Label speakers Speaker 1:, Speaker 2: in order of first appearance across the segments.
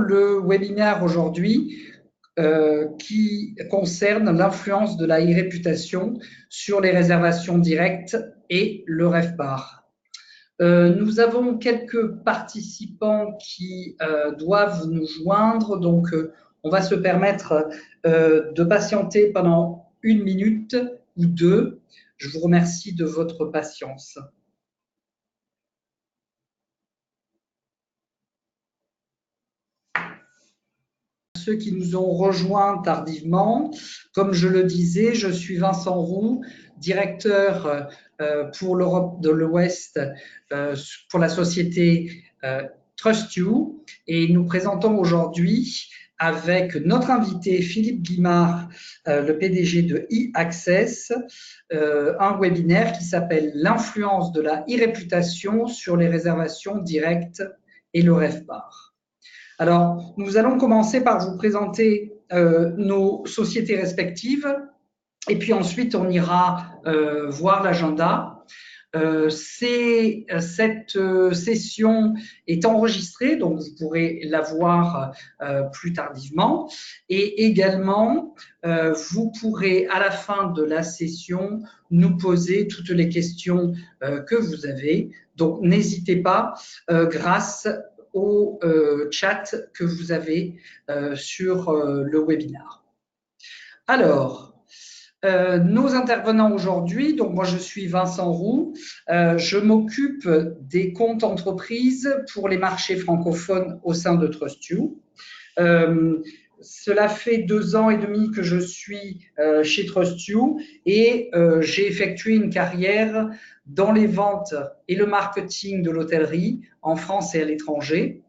Speaker 1: le webinaire aujourd'hui qui concerne l'influence de la e-réputation sur les réservations directes et le RevPAR. Nous avons quelques participants qui doivent nous joindre, donc on va se permettre de patienter pendant 1 minute ou 2. Je vous remercie de votre patience. Ceux qui nous ont rejoints tardivement, comme je le disais, je suis Vincent Roux, directeur pour l'Europe de l'Ouest pour la société TrustYou, et nous présentons aujourd'hui avec notre invité Philippe Guimard, le PDG de e-Access, un webinaire qui s'appelle « L'influence de la e-réputation sur les réservations directes et le RevPAR ». Alors, nous allons commencer par vous présenter nos sociétés respectives et puis ensuite on ira voir l'agenda. Cette session est enregistrée, donc vous pourrez la voir plus tardivement. Et également, vous pourrez à la fin de la session nous poser toutes les questions que vous avez. Donc, n'hésitez pas grâce au chat que vous avez sur le webinaire. Alors, nos intervenants aujourd'hui, donc moi je suis Vincent Roux, je m'occupe des comptes entreprises pour les marchés francophones au sein de TrustYou. Cela fait 2 ans et demi que je suis chez TrustYou et j'ai effectué une carrière dans les ventes et le marketing de l'hôtellerie en France et à l'étranger.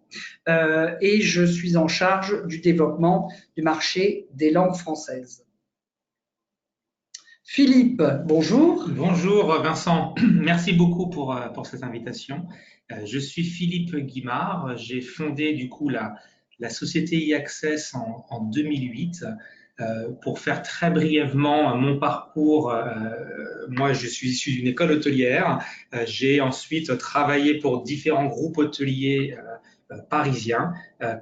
Speaker 1: Et je suis en charge du développement du marché des langues françaises. Philippe, bonjour.
Speaker 2: Bonjour Vincent, merci beaucoup pour cette invitation. Je suis Philippe Guimard, j'ai fondé du coup la société e-Access en 2008. Pour faire très brièvement mon parcours, moi je suis issu d'une école hôtelière. J'ai ensuite travaillé pour différents groupes hôteliers parisiens.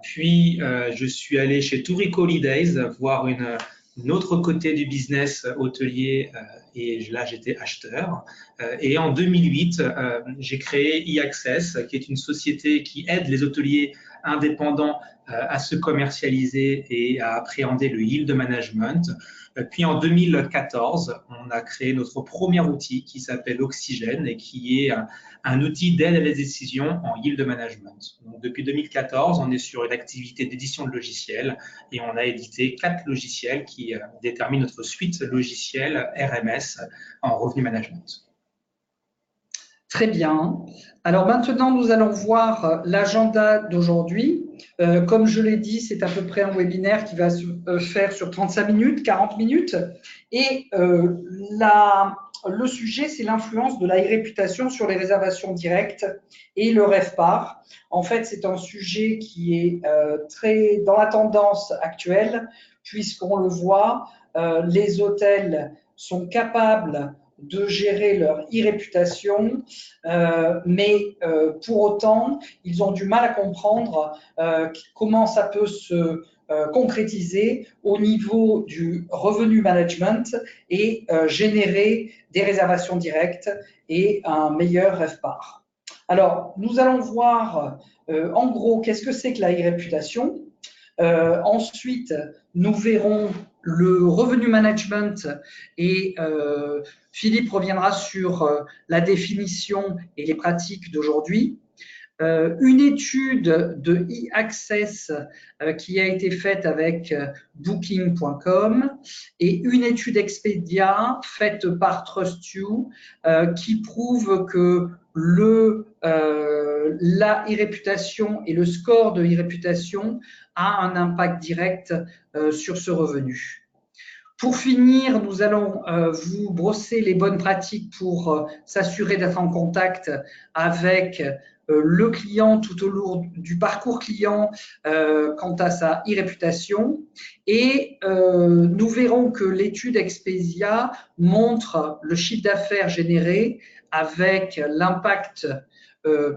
Speaker 2: Puis je suis allé chez Tourico Holidays voir une autre côté du business hôtelier et là j'étais acheteur. Et en 2008, j'ai créé e-Access, qui est une société qui aide les hôteliers indépendants à se commercialiser et à appréhender le yield management. Puis en 2014, on a créé notre premier outil qui s'appelle Oxygène et qui est un outil d'aide à la décision en yield management. Donc, depuis 2014, on est sur une activité d'édition de logiciels et on a édité 4 logiciels qui déterminent notre suite logicielle RMS en revenu management.
Speaker 1: Très bien. Alors maintenant, nous allons voir l'agenda d'aujourd'hui. Comme je l'ai dit, c'est à peu près un webinaire qui va se faire sur 35 minutes, 40 minutes. Et le sujet, c'est l'influence de la e-réputation sur les réservations directes et le RevPAR. En fait, c'est un sujet qui est très dans la tendance actuelle, puisqu'on le voit, les hôtels sont capables de gérer leur e-réputation, mais pour autant, ils ont du mal à comprendre comment ça peut se concrétiser au niveau du revenu management et générer des réservations directes et un meilleur RevPAR. Alors, nous allons voir en gros qu'est-ce que c'est que la e-réputation. Ensuite, nous verrons le revenu management et Philippe reviendra sur la définition et les pratiques d'aujourd'hui. Une étude de e-Access qui a été faite avec Booking.com et une étude Expedia faite par TrustYou qui prouve que la e-réputation et le score de e-réputation a un impact direct sur ce revenu. Pour finir, nous allons vous brosser les bonnes pratiques pour s'assurer d'être en contact avec le client tout au long du parcours client quant à sa e-réputation. Et nous verrons que l'étude Expedia montre le chiffre d'affaires généré avec l'impact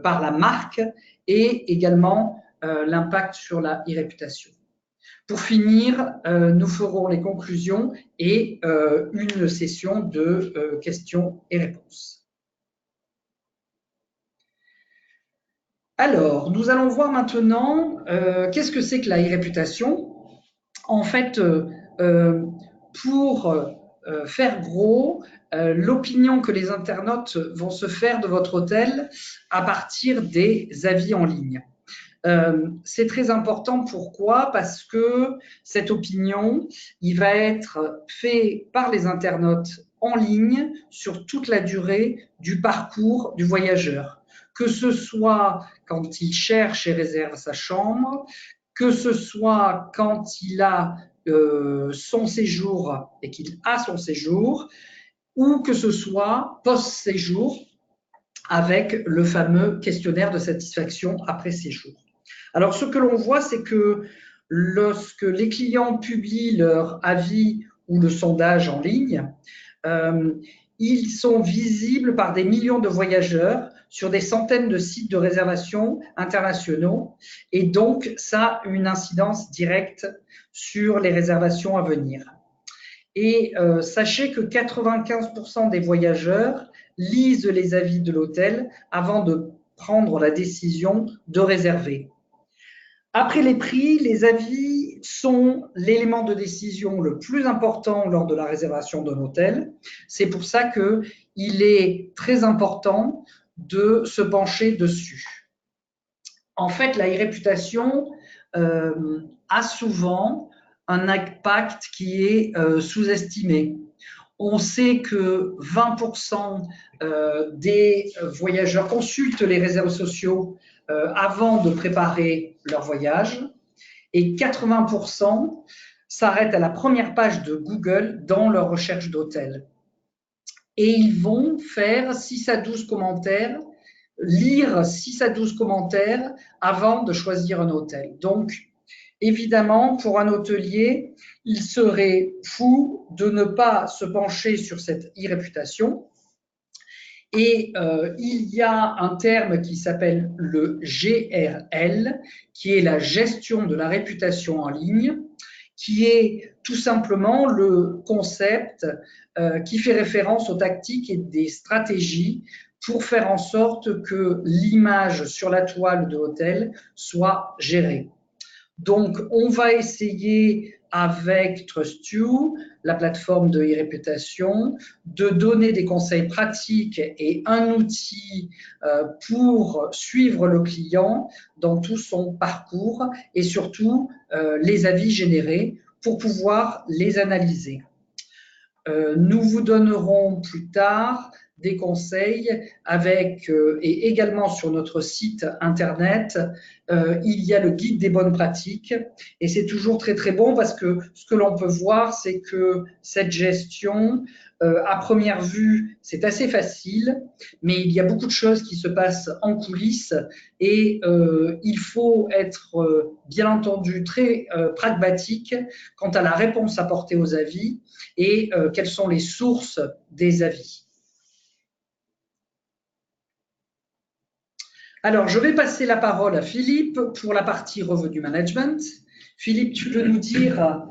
Speaker 1: par la marque et également l'impact sur la e-réputation. Pour finir, nous ferons les conclusions et une session de questions et réponses. Alors, nous allons voir maintenant qu'est-ce que c'est que la e-réputation. En fait, pour faire gros, l'opinion que les internautes vont se faire de votre hôtel à partir des avis en ligne. C'est très important. Pourquoi? Parce que cette opinion, il va être fait par les internautes en ligne sur toute la durée du parcours du voyageur. Que ce soit quand il cherche et réserve sa chambre, que ce soit quand il a son séjour et qu'il a son séjour, ou que ce soit post-séjour avec le fameux questionnaire de satisfaction après séjour. Alors, ce que l'on voit, c'est que lorsque les clients publient leur avis ou le sondage en ligne, ils sont visibles par des millions de voyageurs sur des centaines de sites de réservation internationaux et donc ça a une incidence directe sur les réservations à venir. Et sachez que 95% des voyageurs lisent les avis de l'hôtel avant de prendre la décision de réserver. Après les prix, les avis sont l'élément de décision le plus important lors de la réservation d'un hôtel. C'est pour ça qu'il est très important de se pencher dessus. En fait, la e-réputation a souvent un impact qui est sous-estimé. On sait que 20% des voyageurs consultent les réseaux sociaux avant de préparer leur voyage et 80% s'arrêtent à la première page de Google dans leur recherche d'hôtel. Et ils vont faire 6 à 12 commentaires, lire 6 à 12 commentaires avant de choisir un hôtel. Donc, évidemment, pour un hôtelier, il serait fou de ne pas se pencher sur cette e-réputation. Et il y a un terme qui s'appelle le GRL, qui est la gestion de la réputation en ligne, qui est tout simplement le concept qui fait référence aux tactiques et des stratégies pour faire en sorte que l'image sur la toile de l'hôtel soit gérée. Donc, on va essayer avec TrustYou, la plateforme de e-réputation, de donner des conseils pratiques et un outil pour suivre le client dans tout son parcours et surtout les avis générés pour pouvoir les analyser. Nous vous donnerons plus tard des conseils avec, et également sur notre site internet, il y a le guide des bonnes pratiques et c'est toujours très très bon parce que ce que l'on peut voir, c'est que cette gestion, à première vue, c'est assez facile, mais il y a beaucoup de choses qui se passent en coulisses et il faut être bien entendu très pragmatique quant à la réponse apportée aux avis et quelles sont les sources des avis. Alors, je vais passer la parole à Philippe pour la partie revenu management. Philippe, tu peux nous dire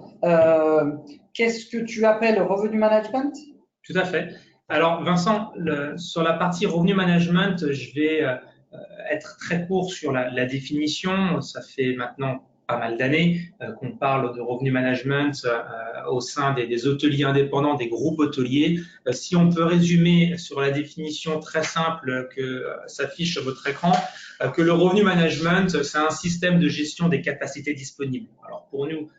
Speaker 1: qu'est-ce que tu appelles revenu management?
Speaker 2: Tout à fait. Alors, Vincent, sur la partie revenu management, je vais être très court sur la définition. Ça fait maintenant pas mal d'années qu'on parle de revenu management au sein des hôteliers indépendants, des groupes hôteliers. Si on peut résumer sur la définition très simple que s'affiche sur votre écran, que le revenu management, c'est un système de gestion des capacités disponibles. Alors pour nous,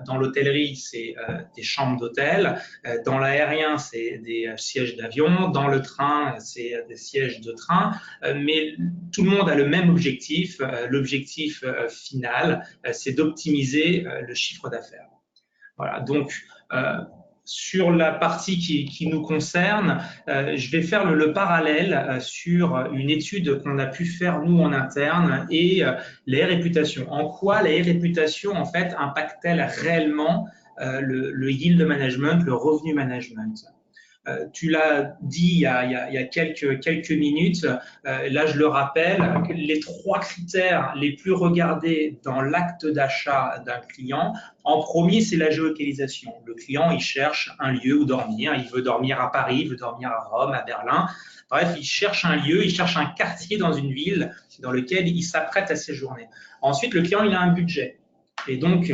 Speaker 2: dans l'hôtellerie, c'est des chambres d'hôtel. Dans l'aérien, c'est des sièges d'avion. Dans le train, c'est des sièges de train. Mais tout le monde a le même objectif. L'objectif final, c'est d'optimiser le chiffre d'affaires. Voilà. Donc, sur la partie qui nous concerne, je vais faire le parallèle sur une étude qu'on a pu faire nous en interne et les réputations. En quoi les réputations en fait impactent-elles réellement le yield management, le revenu management? Tu l'as dit il y a quelques minutes, là je le rappelle, que les 3 critères les plus regardés dans l'acte d'achat d'un client, en premier c'est la géolocalisation. Le client il cherche un lieu où dormir, il veut dormir à Paris, il veut dormir à Rome, à Berlin, bref il cherche un lieu, il cherche un quartier dans une ville dans lequel il s'apprête à séjourner. Ensuite le client il a un budget. Et donc,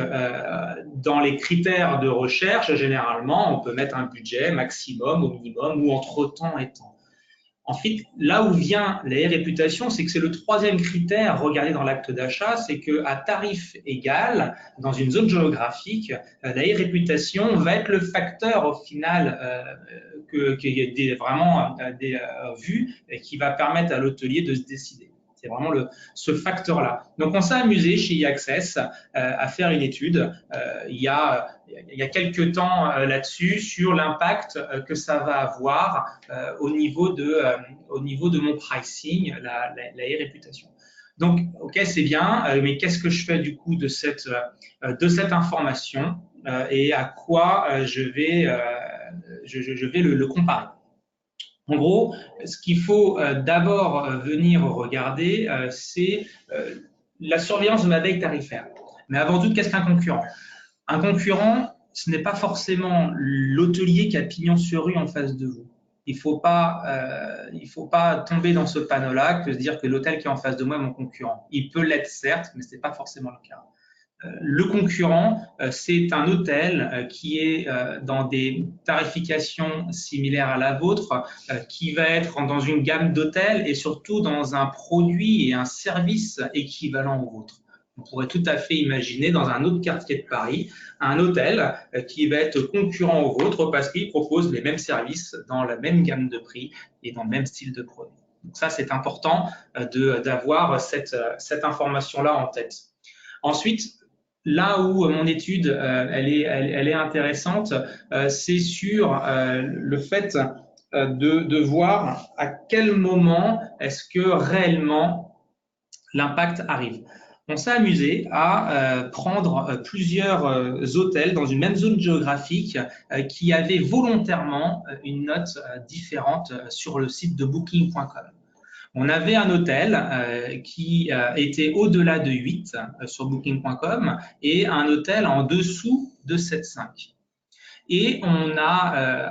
Speaker 2: dans les critères de recherche, généralement, on peut mettre un budget maximum, au minimum, ou entre temps et temps. Ensuite, là où vient la réputation, c'est que c'est le 3e critère regardé dans l'acte d'achat, c'est qu'à tarif égal, dans une zone géographique, la réputation va être le facteur au final qui est vraiment vu et qui va permettre à l'hôtelier de se décider. C'est vraiment ce facteur-là. Donc, on s'est amusé chez e-Access à faire une étude il y a quelques temps là-dessus sur l'impact que ça va avoir au niveau de mon pricing, la réputation. Donc, ok, c'est bien, mais qu'est-ce que je fais du coup de cette information et à quoi je vais le comparer? En gros, ce qu'il faut d'abord venir regarder, c'est la surveillance de ma veille tarifaire. Mais avant tout, qu'est-ce qu'un concurrent? Un concurrent, ce n'est pas forcément l'hôtelier qui a pignon sur rue en face de vous. Il ne faut pas tomber dans ce panneau-là que se dire que l'hôtel qui est en face de moi est mon concurrent. Il peut l'être certes, mais ce n'est pas forcément le cas. Le concurrent, c'est un hôtel qui est dans des tarifications similaires à la vôtre, qui va être dans une gamme d'hôtels et surtout dans un produit et un service équivalent au vôtre. On pourrait tout à fait imaginer dans un autre quartier de Paris un hôtel qui va être concurrent au vôtre parce qu'il propose les mêmes services dans la même gamme de prix et dans le même style de produit. Donc ça, c'est important d'avoir cette information-là en tête. Ensuite, là où mon étude elle est intéressante, c'est sur le fait de voir à quel moment est-ce que réellement l'impact arrive. On s'est amusé à prendre plusieurs hôtels dans une même zone géographique qui avaient volontairement une note différente sur le site de booking.com. On avait un hôtel qui était au-delà de 8 sur booking.com et un hôtel en dessous de 7,5. Et on a,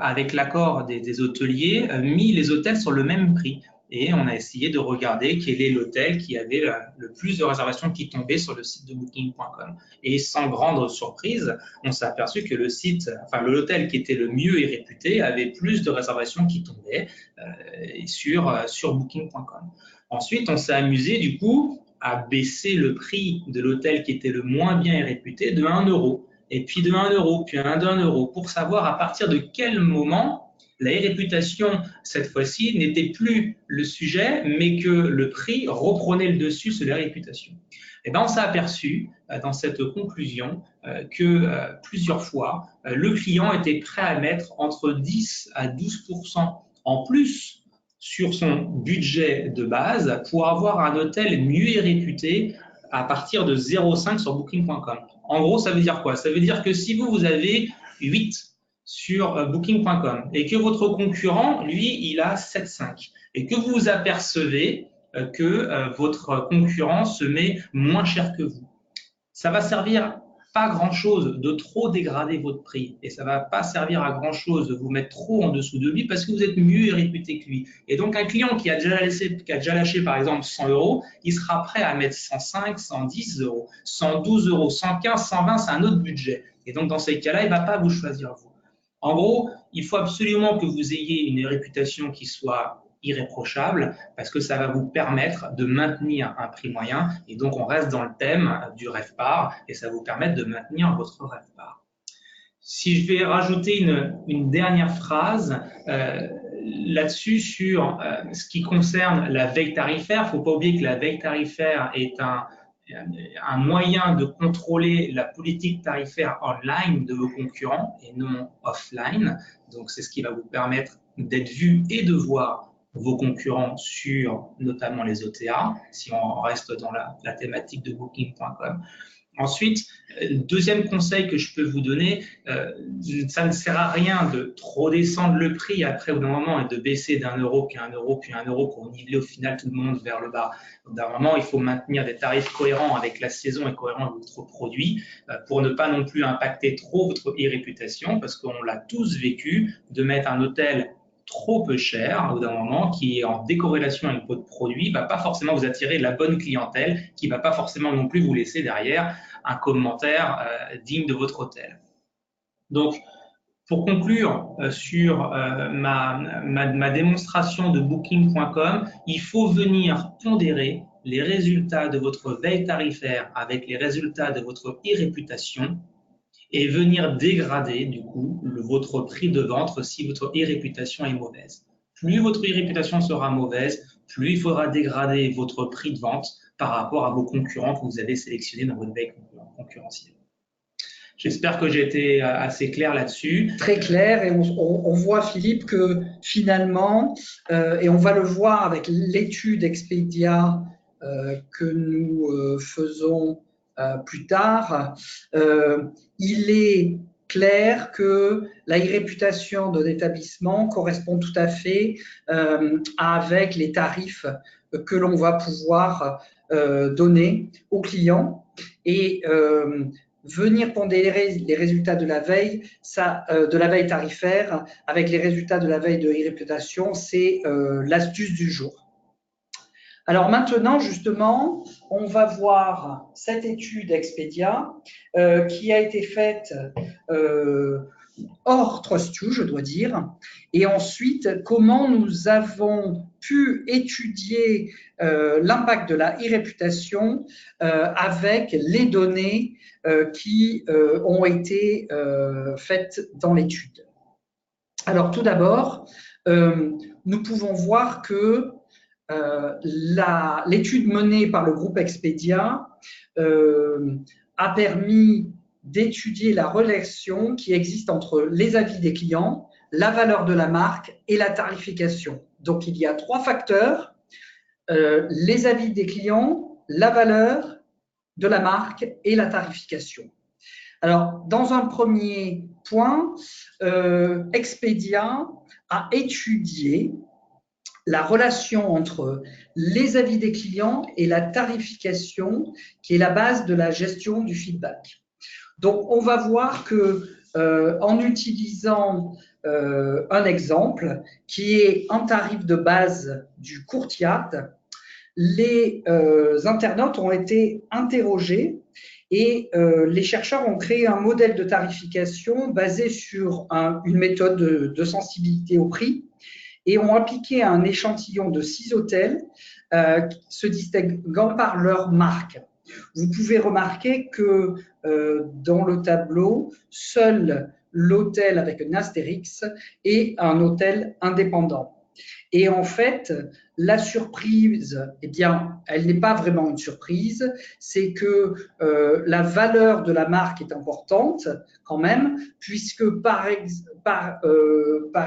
Speaker 2: avec l'accord des hôteliers, mis les hôtels sur le même prix. Et on a essayé de regarder quel est l'hôtel qui avait le plus de réservations qui tombaient sur le site de booking.com. Et sans grande surprise, on s'est aperçu que l'hôtel qui était le mieux et réputé avait plus de réservations qui tombaient sur booking.com. Ensuite, on s'est amusé du coup à baisser le prix de l'hôtel qui était le moins bien et réputé de 1 euro. Et puis de 1 euro, puis de 1 euro, pour savoir à partir de quel moment la réputation, cette fois-ci, n'était plus le sujet, mais que le prix reprenait le dessus sur la réputation. Et bien, on s'est aperçu dans cette conclusion que plusieurs fois, le client était prêt à mettre entre 10 à 12% en plus sur son budget de base pour avoir un hôtel mieux réputé à partir de 0,5 sur booking.com. En gros, ça veut dire quoi? Ça veut dire que si vous avez 8 sur booking.com et que votre concurrent, lui, il a 7,5 et que vous apercevez que votre concurrent se met moins cher que vous, ça va servir pas grand-chose de trop dégrader votre prix et ça va pas servir à grand-chose de vous mettre trop en dessous de lui parce que vous êtes mieux réputé que lui. Et donc, un client qui a déjà lâché par exemple 100 euros, il sera prêt à mettre 105, 110 euros, 112 euros, 115, 120, c'est un autre budget. Et donc, dans ces cas-là, il ne va pas vous choisir vous. En gros, il faut absolument que vous ayez une réputation qui soit irréprochable parce que ça va vous permettre de maintenir un prix moyen et donc on reste dans le thème du RevPAR et ça va vous permettre de maintenir votre RevPAR. Si je vais rajouter une dernière phrase là-dessus sur ce qui concerne la veille tarifaire, il ne faut pas oublier que la veille tarifaire est un moyen de contrôler la politique tarifaire online de vos concurrents et non offline. Donc, c'est ce qui va vous permettre d'être vu et de voir vos concurrents sur notamment les OTA, si on reste dans la thématique de booking.com. Ensuite, Deuxième conseil que je peux vous donner, ça ne sert à rien de trop descendre le prix après au bout d'un moment et de baisser d'1 euro, puis 1 euro, puis 1 euro pour niveler au final tout le monde vers le bas. D'un moment, il faut maintenir des tarifs cohérents avec la saison et cohérents avec votre produit pour ne pas non plus impacter trop votre e-réputation, parce qu'on l'a tous vécu, de mettre un hôtel trop peu cher au bout d'un moment, qui est en décorrélation avec votre produit, ne va pas forcément vous attirer la bonne clientèle, qui ne va pas forcément non plus vous laisser derrière un commentaire digne de votre hôtel. Donc, pour conclure sur ma démonstration de Booking.com, il faut venir pondérer les résultats de votre veille tarifaire avec les résultats de votre e-réputation et venir dégrader du coup votre prix de vente si votre e-réputation est mauvaise. Plus votre e-réputation sera mauvaise, plus il faudra dégrader votre prix de vente par rapport à vos concurrents que vous avez sélectionnés dans votre veille concurrentielle. J'espère que j'ai été assez clair là-dessus.
Speaker 1: Très clair, et on voit, Philippe, que finalement, et on va le voir avec l'étude Expedia que nous faisons plus tard, il est clair que la e-réputation d'un établissement correspond tout à fait avec les tarifs que l'on va pouvoir donner aux clients. Et venir pondérer les résultats de la veille, de la veille tarifaire avec les résultats de la veille de e-réputation, c'est l'astuce du jour. Alors maintenant, justement, on va voir cette étude Expedia qui a été faite hors TrustYou, je dois dire, et ensuite comment nous avons pu étudier l'impact de la e-réputation avec les données qui ont été faites dans l'étude. Alors tout d'abord, nous pouvons voir que l'étude menée par le groupe Expedia a permis d'étudier la relation qui existe entre les avis des clients, la valeur de la marque et la tarification. Donc, il y a 3 facteurs, les avis des clients, la valeur de la marque et la tarification. Alors, dans un premier point, Expedia a étudié la relation entre les avis des clients et la tarification, qui est la base de la gestion du feedback. Donc, on va voir que en utilisant un exemple qui est un tarif de base du Courtiat, les internautes ont été interrogés et les chercheurs ont créé un modèle de tarification basé sur une méthode de sensibilité au prix et ont appliqué un échantillon de 6 hôtels se distinguant par leur marque. Vous pouvez remarquer que dans le tableau, seul l'hôtel avec un astérix est un hôtel indépendant. Et en fait, la surprise, eh bien, elle n'est pas vraiment une surprise, c'est que la valeur de la marque est importante quand même, puisque par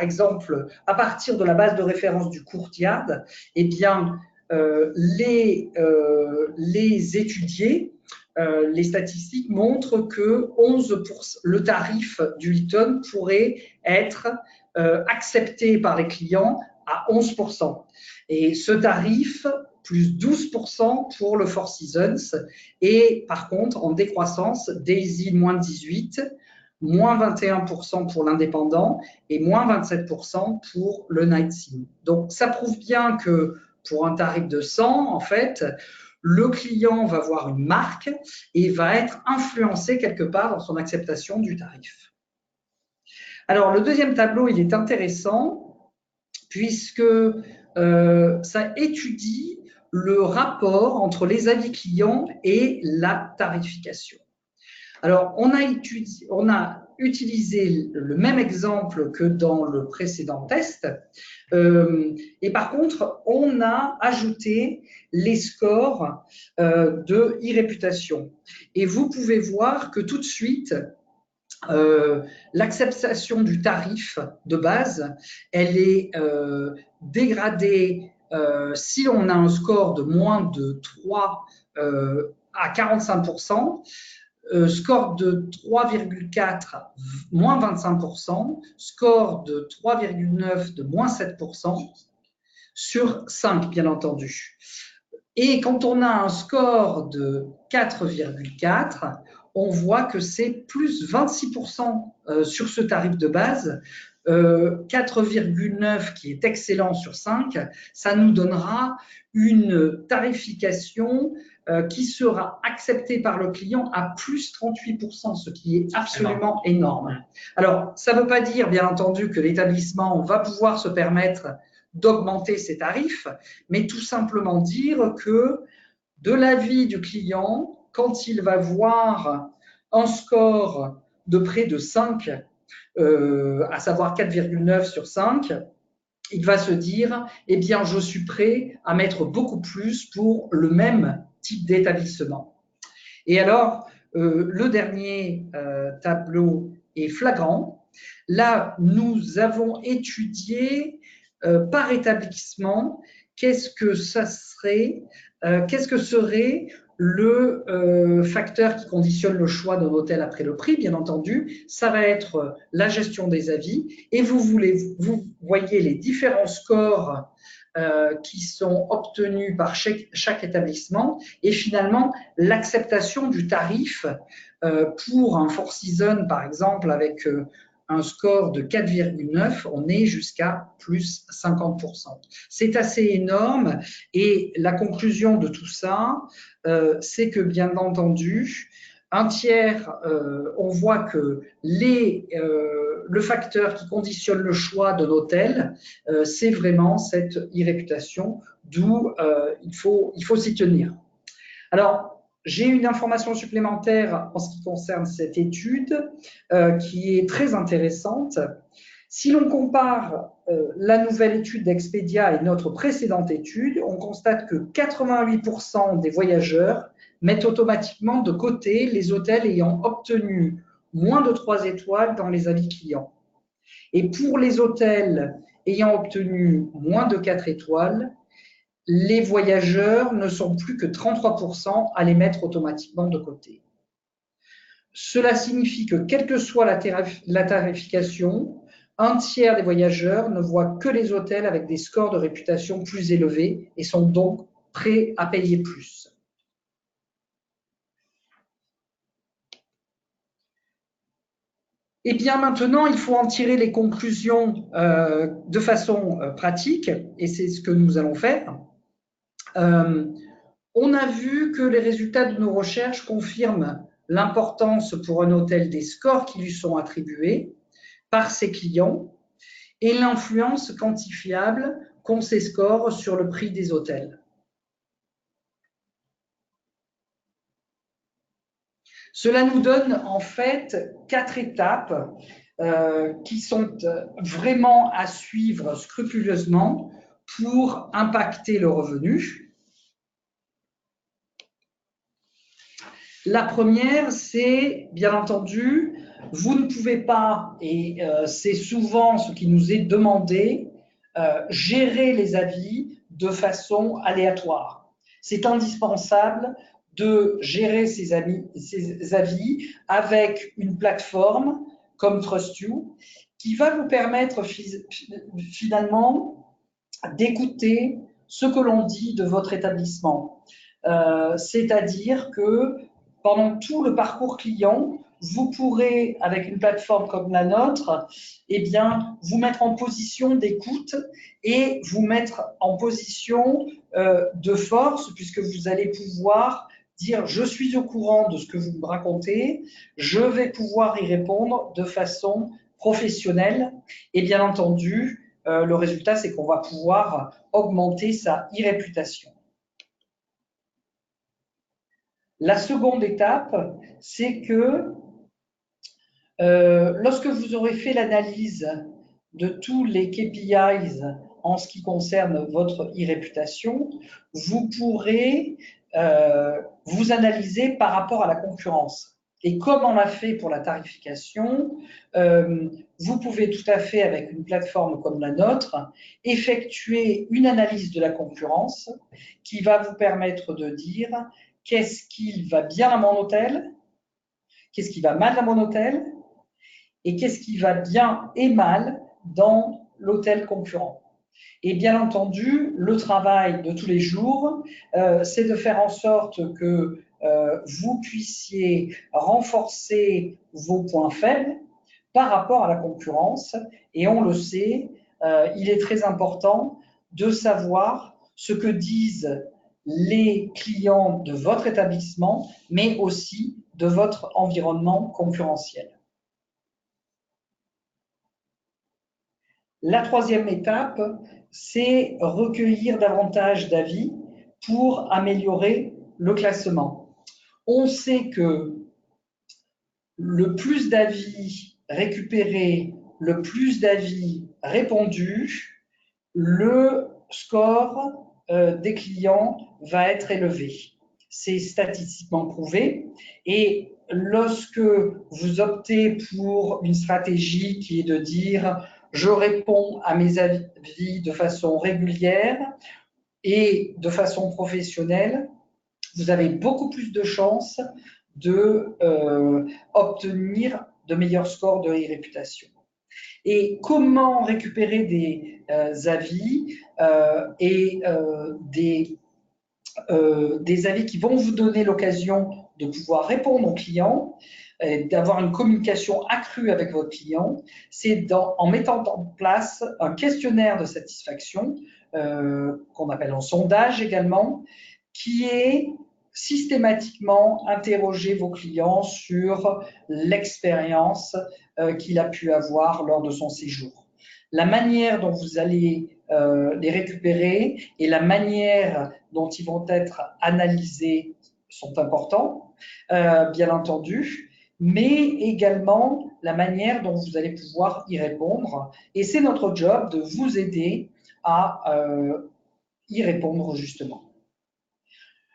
Speaker 1: exemple, à partir de la base de référence du Courtiat, eh bien, les étudiés, les statistiques montrent que 11%, le tarif du Hilton pourrait être accepté par les clients à 11%. Et ce tarif, plus 12% pour le Four Seasons, et par contre, en décroissance, Daisy, moins 18%, moins 21% pour l'indépendant et moins 27% pour le Night Sim. Donc, ça prouve bien que pour un tarif de 100, en fait, le client va voir une marque et va être influencé quelque part dans son acceptation du tarif. Alors, le deuxième tableau, il est intéressant puisque ça étudie le rapport entre les avis clients et la tarification. Alors, on a utilisé le même exemple que dans le précédent test, et par contre, on a ajouté les scores de e-réputation. Et vous pouvez voir que tout de suite, l'acceptation du tarif de base, elle est dégradée si on a un score de moins de 3 à 45%. score de 3,4, moins 25%, score de 3,9 de moins 7%, sur 5, bien entendu. Et quand on a un score de 4,4, on voit que c'est plus 26% sur ce tarif de base. 4,9 qui est excellent sur 5, ça nous donnera une tarification qui sera acceptée par le client à plus 38%, ce qui est absolument énorme. Alors, ça ne veut pas dire, bien entendu, que l'établissement va pouvoir se permettre d'augmenter ses tarifs, mais tout simplement dire que de l'avis du client, quand il va voir un score de près de 5, à savoir 4,9 sur 5, il va se dire, eh bien, je suis prêt à mettre beaucoup plus pour le même type d'établissement. Et alors, le dernier tableau est flagrant. Là, nous avons étudié par établissement qu'est-ce que serait le facteur qui conditionne le choix d'un hôtel après le prix, bien entendu. Ça va être la gestion des avis. Et vous voyez les différents scores qui sont obtenus par chaque établissement et finalement l'acceptation du tarif pour un Four Seasons, par exemple, avec un score de 4,9, on est jusqu'à plus 50%. C'est assez énorme et la conclusion de tout ça, c'est que bien entendu, un tiers, on voit que le facteur qui conditionne le choix d'un hôtel, c'est vraiment cette e-réputation, d'où il faut s'y tenir. Alors, j'ai une information supplémentaire en ce qui concerne cette étude qui est très intéressante. Si l'on compare la nouvelle étude d'Expedia et notre précédente étude, on constate que 88% des voyageurs mettent automatiquement de côté les hôtels ayant obtenu moins de 3 étoiles dans les avis clients. Et pour les hôtels ayant obtenu moins de 4 étoiles, les voyageurs ne sont plus que 33% à les mettre automatiquement de côté. Cela signifie que, quelle que soit la tarification, un tiers des voyageurs ne voient que les hôtels avec des scores de réputation plus élevés et sont donc prêts à payer plus. Et bien maintenant, il faut en tirer les conclusions de façon pratique, et c'est ce que nous allons faire. On a vu que les résultats de nos recherches confirment l'importance pour un hôtel des scores qui lui sont attribués par ses clients et l'influence quantifiable qu'ont ces scores sur le prix des hôtels. Cela nous donne en fait 4 étapes qui sont vraiment à suivre scrupuleusement pour impacter le revenu. La première, c'est, bien entendu, vous ne pouvez pas, et c'est souvent ce qui nous est demandé, gérer les avis de façon aléatoire. C'est indispensable de gérer ces avis avec une plateforme comme TrustYou qui va vous permettre finalement d'écouter ce que l'on dit de votre établissement. C'est-à-dire que pendant tout le parcours client, vous pourrez, avec une plateforme comme la nôtre, eh bien, vous mettre en position d'écoute et vous mettre en position de force, puisque vous allez pouvoir dire « je suis au courant de ce que vous me racontez, je vais pouvoir y répondre de façon professionnelle ». Et bien entendu, le résultat, c'est qu'on va pouvoir augmenter sa e-réputation. La seconde étape, c'est que lorsque vous aurez fait l'analyse de tous les KPIs en ce qui concerne votre e-réputation, vous pourrez vous analyser par rapport à la concurrence. Et comme on l'a fait pour la tarification, vous pouvez tout à fait, avec une plateforme comme la nôtre, effectuer une analyse de la concurrence qui va vous permettre de dire qu'est-ce qui va bien à mon hôtel, qu'est-ce qui va mal dans mon hôtel et qu'est-ce qui va bien et mal dans l'hôtel concurrent. Et bien entendu, le travail de tous les jours, c'est de faire en sorte que vous puissiez renforcer vos points faibles par rapport à la concurrence. Et on le sait, il est très important de savoir ce que disent les clients de votre établissement, mais aussi de votre environnement concurrentiel. La troisième étape, c'est recueillir davantage d'avis pour améliorer le classement. On sait que le plus d'avis récupérés, le plus d'avis répondus, le score des clients va être élevé. C'est statistiquement prouvé. Et lorsque vous optez pour une stratégie qui est de dire je réponds à mes avis de façon régulière et de façon professionnelle, vous avez beaucoup plus de chances d'obtenir de meilleurs scores de e-réputation. Et comment récupérer des avis et des avis qui vont vous donner l'occasion de pouvoir répondre aux clients, d'avoir une communication accrue avec votre client, c'est en mettant en place un questionnaire de satisfaction qu'on appelle un sondage également, qui est systématiquement interroger vos clients sur l'expérience qu'il a pu avoir lors de son séjour. La manière dont vous allez les récupérer et la manière dont ils vont être analysés sont importants, bien entendu, mais également la manière dont vous allez pouvoir y répondre. Et c'est notre job de vous aider à y répondre justement.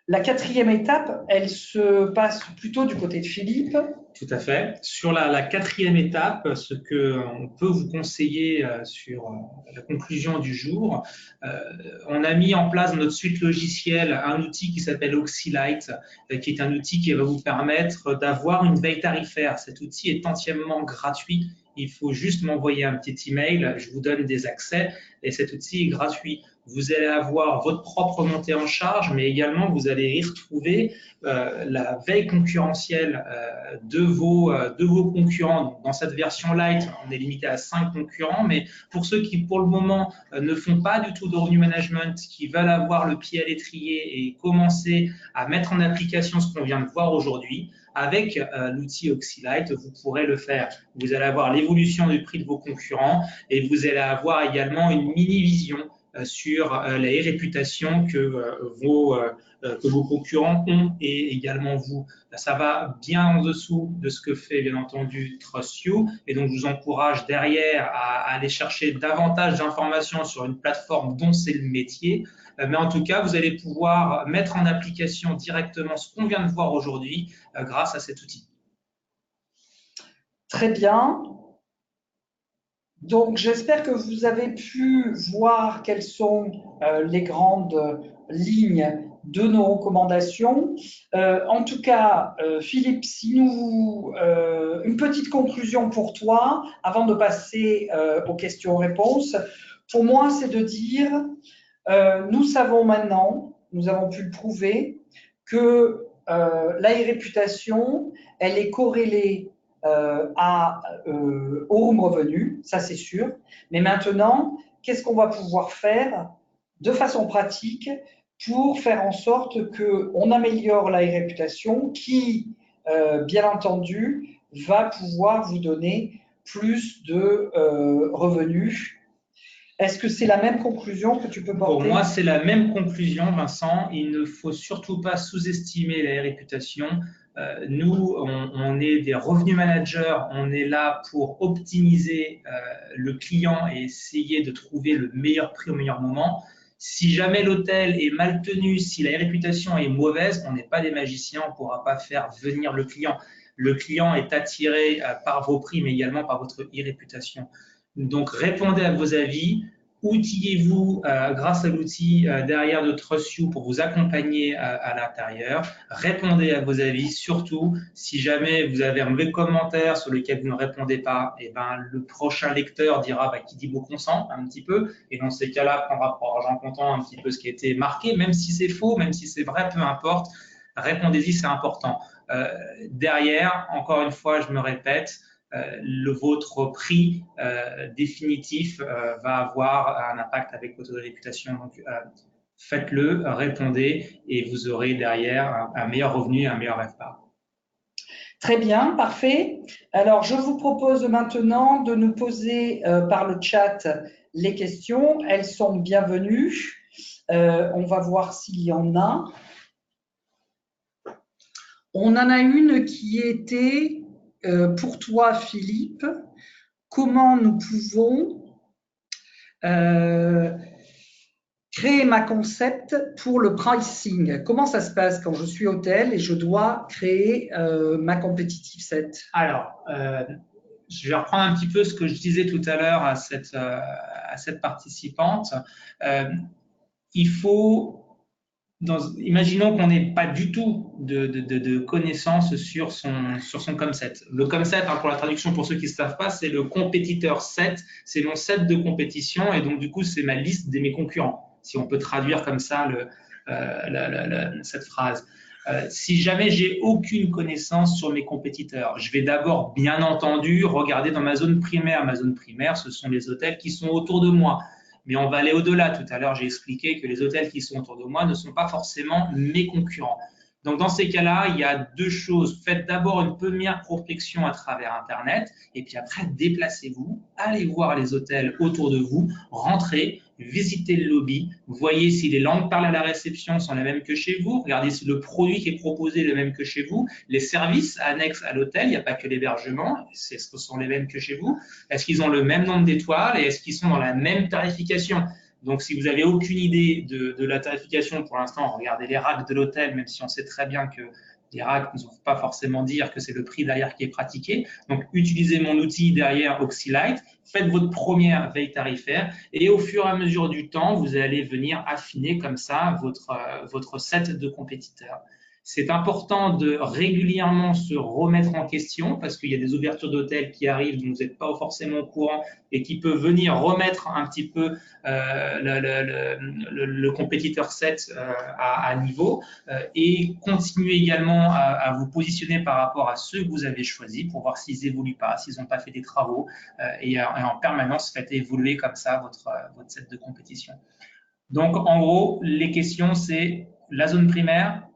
Speaker 1: La quatrième étape, elle se passe plutôt du côté de Philippe.
Speaker 2: Tout à fait. Sur la quatrième étape, ce qu'on peut vous conseiller sur la conclusion du jour, on a mis en place dans notre suite logicielle un outil qui s'appelle Oxylite, qui est un outil qui va vous permettre d'avoir une veille tarifaire. Cet outil est entièrement gratuit. Il faut juste m'envoyer un petit email, je vous donne des accès et cet outil est gratuit. Vous allez avoir votre propre montée en charge, mais également vous allez y retrouver la veille concurrentielle de vos concurrents. Dans cette version light, on est limité à 5 concurrents, mais pour ceux qui, pour le moment, ne font pas du tout de revenu management, qui veulent avoir le pied à l'étrier et commencer à mettre en application ce qu'on vient de voir aujourd'hui, avec l'outil Oxylite, vous pourrez le faire. Vous allez avoir l'évolution du prix de vos concurrents et vous allez avoir également une mini-vision sur la réputation que vos concurrents ont et également vous. Ça va bien en dessous de ce que fait bien entendu TrustYou et donc je vous encourage derrière à aller chercher davantage d'informations sur une plateforme dont c'est le métier. Mais en tout cas, vous allez pouvoir mettre en application directement ce qu'on vient de voir aujourd'hui grâce à cet outil.
Speaker 1: Très bien. Donc, j'espère que vous avez pu voir quelles sont les grandes lignes de nos recommandations. En tout cas, Philippe, si une petite conclusion pour toi avant de passer aux questions-réponses. Pour moi, c'est de dire, nous savons maintenant, nous avons pu le prouver, que la réputation, elle est corrélée au home revenu, ça c'est sûr. Mais maintenant, qu'est-ce qu'on va pouvoir faire de façon pratique pour faire en sorte qu'on améliore la réputation qui, bien entendu, va pouvoir vous donner plus de revenus. Est-ce que c'est la même conclusion que tu peux porter?
Speaker 2: Pour moi, c'est la même conclusion, Vincent. Il ne faut surtout pas sous-estimer la réputation. Nous, on est des revenus managers, on est là pour optimiser le client et essayer de trouver le meilleur prix au meilleur moment. Si jamais l'hôtel est mal tenu, si la réputation est mauvaise, on n'est pas des magiciens, on ne pourra pas faire venir le client. Le client est attiré par vos prix, mais également par votre e-réputation. Donc, répondez à vos avis, Outillez-vous grâce à l'outil derrière de TrustYou pour vous accompagner à l'intérieur. Répondez à vos avis. Surtout, si jamais vous avez un mauvais commentaire sur lequel vous ne répondez pas, et ben, le prochain lecteur dira qui dit mot consent un petit peu. Et dans ces cas-là, prendra pour argent comptant un petit peu ce qui a été marqué, même si c'est faux, même si c'est vrai, peu importe. Répondez-y, c'est important. Derrière, encore une fois, je me répète, votre prix définitif va avoir un impact avec votre réputation. Donc, faites-le, répondez et vous aurez derrière un meilleur revenu et un meilleur RevPAR.
Speaker 1: Très bien, parfait. Alors, je vous propose maintenant de nous poser par le chat les questions. Elles sont bienvenues. On va voir s'il y en a. On en a une qui était pour toi, Philippe. Comment nous pouvons créer ma concept pour le pricing? Comment ça se passe quand je suis hôtel et je dois créer ma competitive set?
Speaker 2: Alors, je vais reprendre un petit peu ce que je disais tout à l'heure à cette participante. Il faut, imaginons qu'on n'ait pas du tout de connaissances sur son concept. Le concept, pour la traduction pour ceux qui ne savent pas, c'est le compétiteur set, c'est mon set de compétition et donc du coup c'est ma liste de mes concurrents, si on peut traduire comme ça cette phrase. Si jamais j'ai aucune connaissance sur mes compétiteurs, je vais d'abord bien entendu regarder dans ma zone primaire. Ma zone primaire, ce sont les hôtels qui sont autour de moi. Mais on va aller au-delà. Tout à l'heure, j'ai expliqué que les hôtels qui sont autour de moi ne sont pas forcément mes concurrents. Donc, dans ces cas-là, il y a deux choses. Faites d'abord une première prospection à travers Internet et puis après, déplacez-vous, allez voir les hôtels autour de vous, rentrez, visitez le lobby, voyez si les langues parlées à la réception sont les mêmes que chez vous, regardez si le produit qui est proposé est le même que chez vous, les services annexes à l'hôtel, il n'y a pas que l'hébergement, est-ce que ce sont les mêmes que chez vous, est-ce qu'ils ont le même nombre d'étoiles et est-ce qu'ils sont dans la même tarification? Donc, si vous n'avez aucune idée de la tarification pour l'instant, regardez les racks de l'hôtel, même si on sait très bien que les racks ne vont pas forcément dire que c'est le prix derrière qui est pratiqué. Donc, utilisez mon outil derrière Oxylite, faites votre première veille tarifaire et au fur et à mesure du temps, vous allez venir affiner comme ça votre set de compétiteurs. C'est important de régulièrement se remettre en question parce qu'il y a des ouvertures d'hôtels qui arrivent dont vous n'êtes pas forcément au courant et qui peuvent venir remettre un petit peu le compétiteur set à niveau et continuer également à vous positionner par rapport à ceux que vous avez choisis pour voir s'ils évoluent pas, s'ils n'ont pas fait des travaux et en permanence faites évoluer comme ça votre set de compétition. Donc en gros, les questions c'est la zone primaire,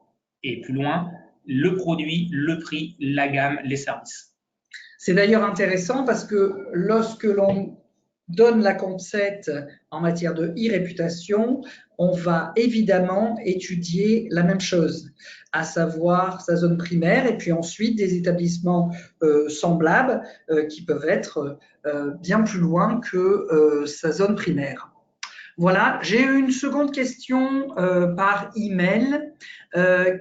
Speaker 2: et plus loin, le produit, le prix, la gamme, les services.
Speaker 1: C'est d'ailleurs intéressant parce que lorsque l'on donne la concept en matière de e-réputation, on va évidemment étudier la même chose, à savoir sa zone primaire et puis ensuite des établissements semblables qui peuvent être bien plus loin que sa zone primaire. Voilà, j'ai eu une seconde question par email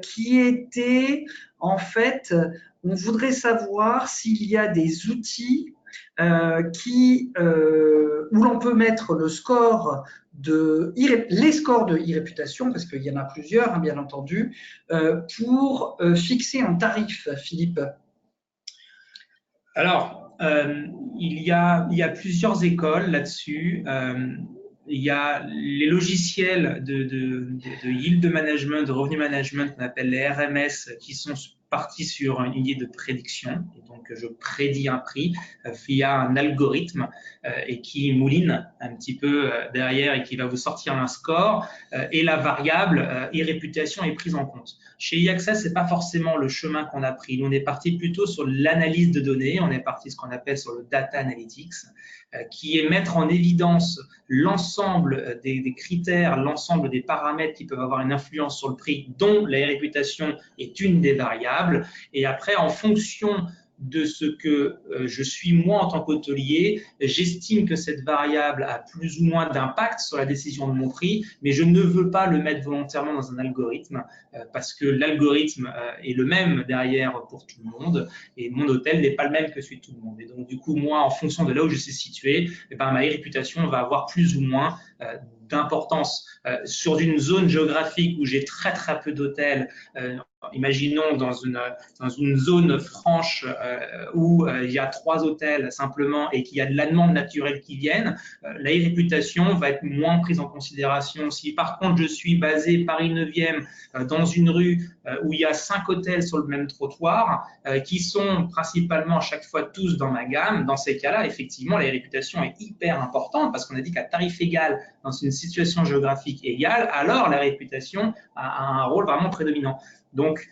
Speaker 1: qui était en fait, on voudrait savoir s'il y a des outils où l'on peut mettre le score les scores de e-réputation, parce qu'il y en a plusieurs, bien entendu, pour fixer un tarif, Philippe.
Speaker 2: Alors, il y a plusieurs écoles là-dessus. Il y a les logiciels de yield management, de revenu management qu'on appelle les RMS, qui sont partis sur une idée de prédiction. Et donc, je prédis un prix via un algorithme et qui mouline un petit peu derrière et qui va vous sortir un score. Et la variable e-réputation est prise en compte. Chez e-Access, ce n'est pas forcément le chemin qu'on a pris. Nous, on est parti plutôt sur l'analyse de données. On est parti ce qu'on appelle sur le data analytics, qui est mettre en évidence l'ensemble des critères, l'ensemble des paramètres qui peuvent avoir une influence sur le prix, dont la réputation est une des variables. Et après, en fonction de ce que je suis moi en tant qu'hôtelier. J'estime que cette variable a plus ou moins d'impact sur la décision de mon prix, mais je ne veux pas le mettre volontairement dans un algorithme parce que l'algorithme est le même derrière pour tout le monde et mon hôtel n'est pas le même que celui de tout le monde. Et donc, du coup, moi, en fonction de là où je suis situé, eh ben, ma réputation va avoir plus ou moins d'importance. Sur une zone géographique où j'ai très très peu d'hôtels, imaginons dans une zone franche où il y a 3 hôtels simplement et qu'il y a de la demande naturelle qui viennent, la réputation va être moins prise en considération. Si par contre je suis basé Paris 9e dans une rue où il y a 5 hôtels sur le même trottoir qui sont principalement à chaque fois tous dans ma gamme, dans ces cas-là, effectivement, la réputation est hyper importante parce qu'on a dit qu'à tarif égal, dans une situation géographique égale, alors la réputation a un rôle vraiment prédominant. Donc,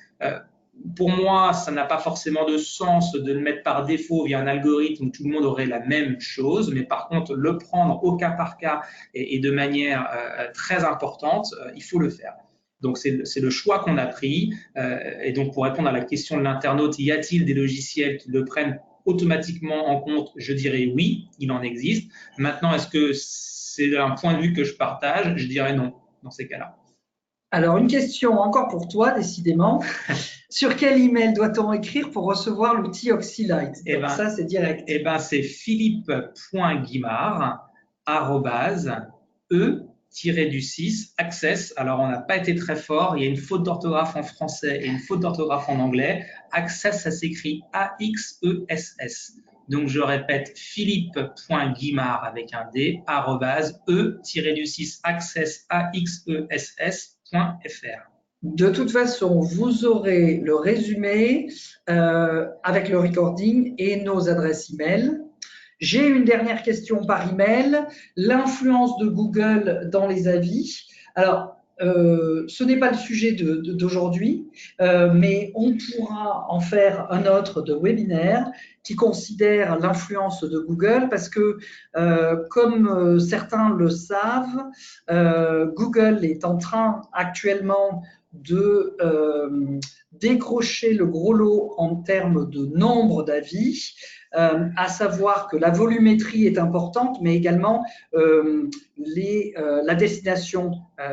Speaker 2: pour moi, ça n'a pas forcément de sens de le mettre par défaut via un algorithme où tout le monde aurait la même chose, mais par contre, le prendre au cas par cas et de manière très importante, il faut le faire. Donc, c'est le choix qu'on a pris. Et donc, pour répondre à la question de l'internaute, y a-t-il des logiciels qui le prennent automatiquement en compte? Je dirais oui, il en existe. Maintenant, est-ce que c'est un point de vue que je partage? Je dirais non, dans ces cas-là.
Speaker 1: Alors, une question encore pour toi, décidément. Sur quel email doit-on écrire pour recevoir l'outil Oxylight? Donc, ça, c'est direct.
Speaker 2: Eh ben, c'est philippe.guimard@e-du-6 access. Alors, on n'a pas été très fort. Il y a une faute d'orthographe en français et une faute d'orthographe en anglais. Access, ça s'écrit A-X-E-S-S. Donc, je répète, philippe.guimard avec un D, @e-du-6 access, A-X-E-S-S.fr.
Speaker 1: De toute façon, vous aurez le résumé avec le recording et nos adresses email. J'ai une dernière question par email. L'influence de Google dans les avis. Alors, ce n'est pas le sujet d'aujourd'hui, mais on pourra en faire un autre de webinaire qui considère l'influence de Google parce que, comme certains le savent, Google est en train actuellement de décrocher le gros lot en termes de nombre d'avis, à savoir que la volumétrie est importante, mais également la destination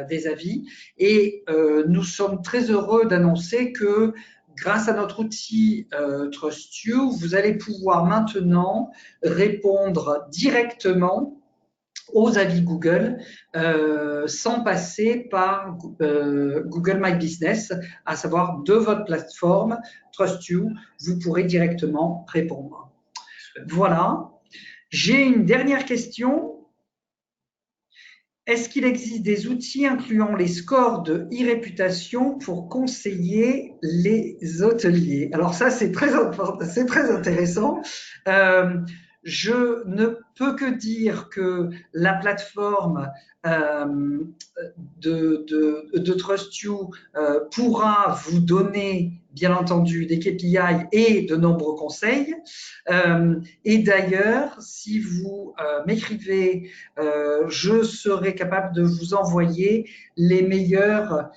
Speaker 1: des avis. Et nous sommes très heureux d'annoncer que grâce à notre outil TrustYou, vous allez pouvoir maintenant répondre directement aux avis Google sans passer par Google My Business, à savoir de votre plateforme TrustYou, vous pourrez directement répondre. Voilà. J'ai une dernière question. Est-ce qu'il existe des outils incluant les scores de e-réputation pour conseiller les hôteliers? Alors ça, c'est très intéressant. Je ne peux que dire que la plateforme de TrustYou pourra vous donner, bien entendu, des KPI et de nombreux conseils. Et d'ailleurs, si vous m'écrivez, je serai capable de vous envoyer les meilleures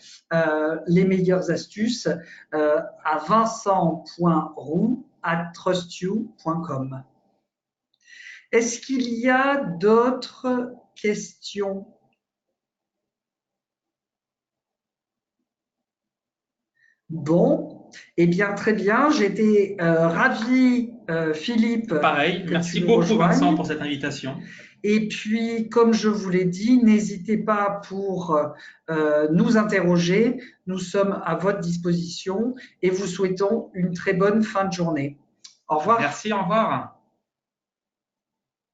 Speaker 1: astuces à vincent.roux@trustyou.com. Est-ce qu'il y a d'autres questions? Bon, eh bien, très bien. J'étais ravi, Philippe.
Speaker 2: Pareil, merci beaucoup Vincent pour cette invitation.
Speaker 1: Et puis, comme je vous l'ai dit, n'hésitez pas pour nous interroger. Nous sommes à votre disposition et vous souhaitons une très bonne fin de journée. Au revoir.
Speaker 2: Merci, au revoir.